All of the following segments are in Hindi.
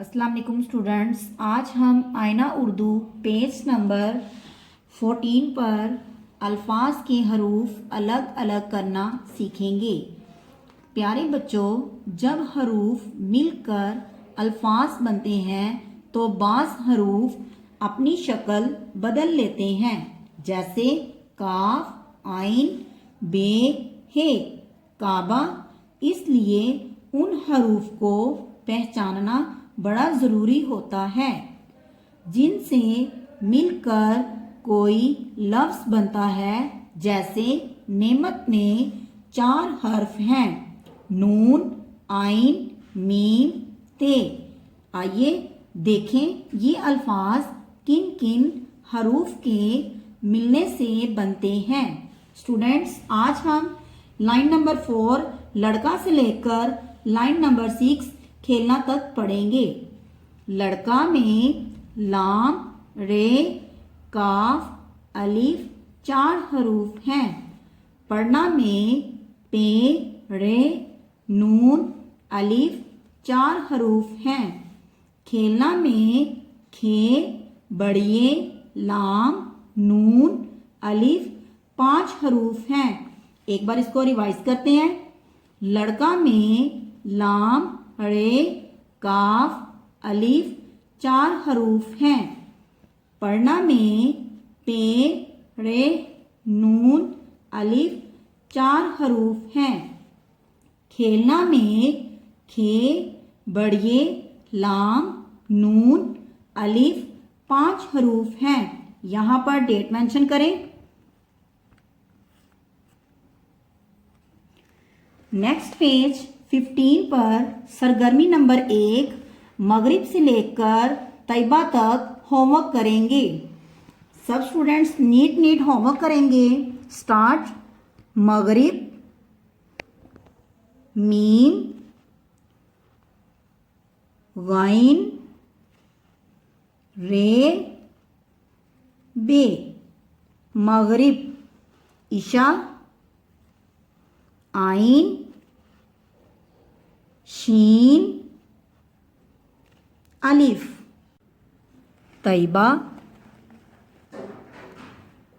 अस्सलाम वालेकुम स्टूडेंट्स, आज हम आईना उर्दू पेज नंबर 14 पर अल्फाज के हरूफ अलग अलग करना सीखेंगे। प्यारे बच्चों, जब हरूफ मिलकर अल्फाज बनते हैं तो बाज़ हरूफ अपनी शक्ल बदल लेते हैं, जैसे काफ, आइन, बे, हे, काबा। इसलिए उन हरूफ को पहचानना बड़ा ज़रूरी होता है जिनसे मिलकर कोई लफ्ज़ बनता है। जैसे नेमत में 4 हर्फ हैं, नून, आइन, मीम, ते। आइए देखें ये अल्फाज किन किन हरूफ के मिलने से बनते हैं। स्टूडेंट्स, आज हम लाइन नंबर 4 लड़का से लेकर लाइन नंबर 6 खेलना तक पढ़ेंगे। लड़का में लाम, रे, काफ, अलिफ 4 हरूफ हैं। पढ़ना में पे, रे, नून, अलिफ 4 हरूफ हैं। खेलना में खे, बड़िए, लाम, नून, अलिफ 5 हरूफ हैं। एक बार इसको रिवाइज करते हैं। लड़का में लाम, रे, काफ, अलिफ 4 हरूफ हैं। पढ़ना में पे, रे, नून, अलिफ 4 हरूफ हैं। खेलना में खे, बड़िए, लाम, नून, अलिफ 5 हरूफ हैं। यहाँ पर डेट मेंशन करें। नेक्स्ट पेज 15 पर सरगर्मी नंबर 1 मगरिब से लेकर तैयबा तक होमवर्क करेंगे। सब स्टूडेंट्स नीट होमवर्क करेंगे। स्टार्ट। मगरिब, मीम, गाइन, रे, बे। मगरिब, इशा, आइन, शीन, अलिफ। तैयबा,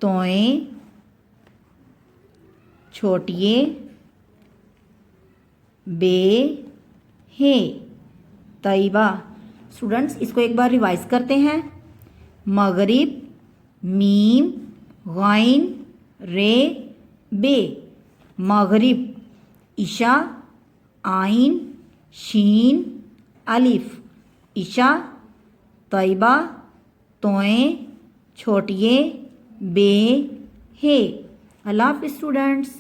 तोए, छोटिए, बे, हे। तैयबा। स्टूडेंट्स, इसको एक बार रिवाइज करते हैं। मगरिब, मीम, गाइन, रे, बे। मगरिब, इशा, आइन, शीन, अलिफ। इशा, तैयबा, तोए, छोटिए, बे, हे। अल्लाह हाफ़िज़ स्टूडेंट्स।